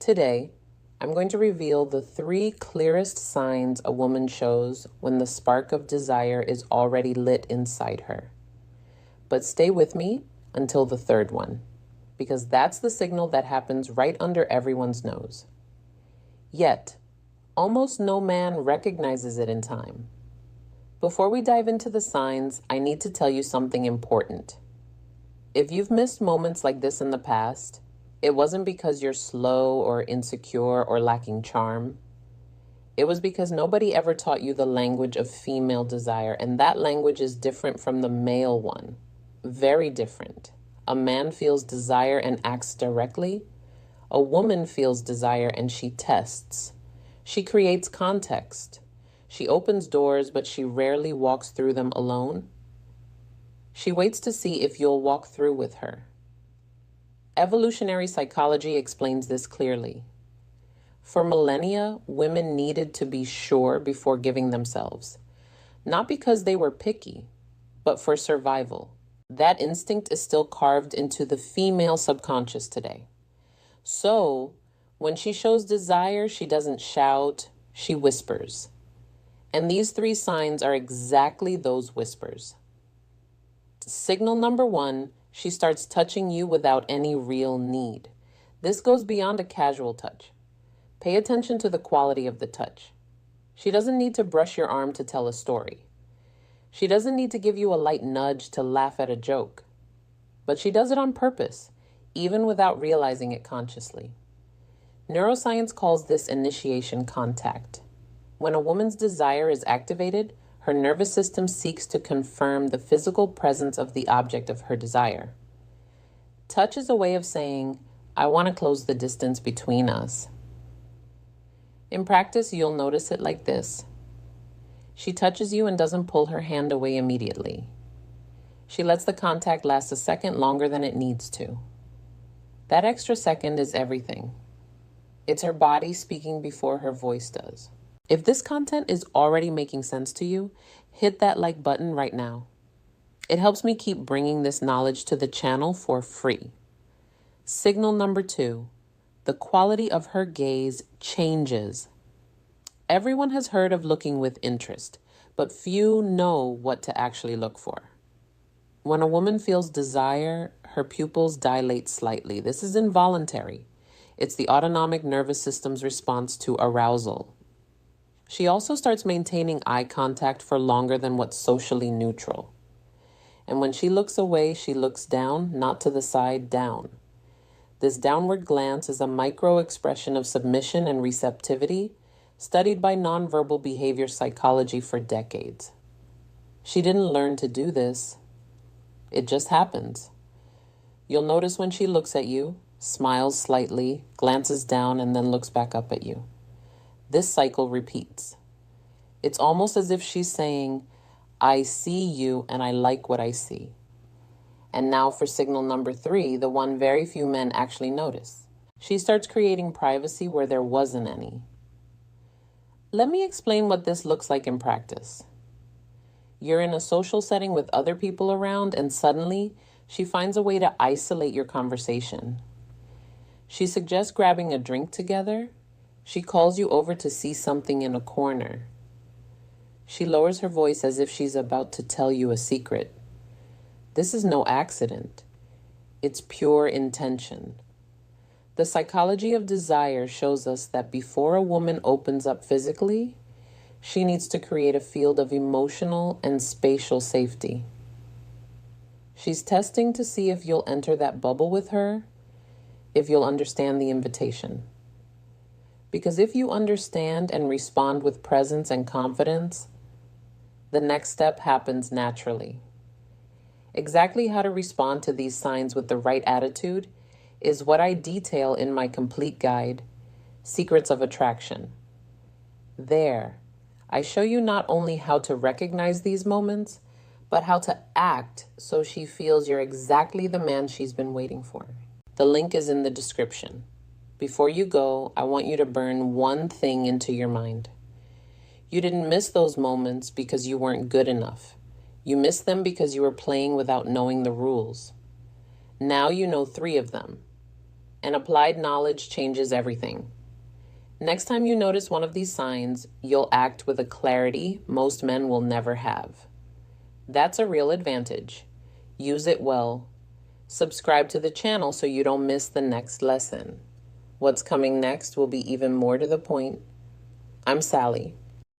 Today, I'm going to reveal the 3 clearest signs a woman shows when the spark of desire is already lit inside her. But stay with me until the 3rd one, because that's the signal that happens right under everyone's nose. Yet, almost no man recognizes it in time. Before we dive into the signs, I need to tell you something important. If you've missed moments like this in the past, it wasn't because you're slow or insecure or lacking charm. It was because nobody ever taught you the language of female desire, and that language is different from the male one. Very different. A man feels desire and acts directly. A woman feels desire and she tests. She creates context. She opens doors, but she rarely walks through them alone. She waits to see if you'll walk through with her. Evolutionary psychology explains this clearly. For millennia, women needed to be sure before giving themselves, not because they were picky, but for survival. That instinct is still carved into the female subconscious today. So, when she shows desire, she doesn't shout, she whispers. And these 3 signs are exactly those whispers. Signal number 1, she starts touching you without any real need. This goes beyond a casual touch. Pay attention to the quality of the touch. She doesn't need to brush your arm to tell a story. She doesn't need to give you a light nudge to laugh at a joke. But she does it on purpose, even without realizing it consciously. Neuroscience calls this initiation contact. When a woman's desire is activated, her nervous system seeks to confirm the physical presence of the object of her desire. Touch is a way of saying, I want to close the distance between us. In practice, you'll notice it like this. She touches you and doesn't pull her hand away immediately. She lets the contact last a second longer than it needs to. That extra second is everything. It's her body speaking before her voice does. If this content is already making sense to you, hit that like button right now. It helps me keep bringing this knowledge to the channel for free. Signal number 2, the quality of her gaze changes. Everyone has heard of looking with interest, but few know what to actually look for. When a woman feels desire, her pupils dilate slightly. This is involuntary. It's the autonomic nervous system's response to arousal. She also starts maintaining eye contact for longer than what's socially neutral. And when she looks away, she looks down, not to the side, down. This downward glance is a micro expression of submission and receptivity, studied by nonverbal behavior psychology for decades. She didn't learn to do this. It just happens. You'll notice when she looks at you, smiles slightly, glances down, and then looks back up at you. This cycle repeats. It's almost as if she's saying, I see you and I like what I see. And now for signal number 3, the one very few men actually notice. She starts creating privacy where there wasn't any. Let me explain what this looks like in practice. You're in a social setting with other people around, and suddenly she finds a way to isolate your conversation. She suggests grabbing a drink together. She calls you over to see something in a corner. She lowers her voice as if she's about to tell you a secret. This is no accident. It's pure intention. The psychology of desire shows us that before a woman opens up physically, she needs to create a field of emotional and spatial safety. She's testing to see if you'll enter that bubble with her, if you'll understand the invitation. Because if you understand and respond with presence and confidence, the next step happens naturally. Exactly how to respond to these signs with the right attitude is what I detail in my complete guide, Secrets of Attraction. There, I show you not only how to recognize these moments, but how to act so she feels you're exactly the man she's been waiting for. The link is in the description. Before you go, I want you to burn one thing into your mind. You didn't miss those moments because you weren't good enough. You missed them because you were playing without knowing the rules. Now you know 3 of them. and applied knowledge changes everything. Next time you notice one of these signs, you'll act with a clarity most men will never have. That's a real advantage. Use it well. Subscribe to the channel so you don't miss the next lesson. What's coming next will be even more to the point. I'm Sally.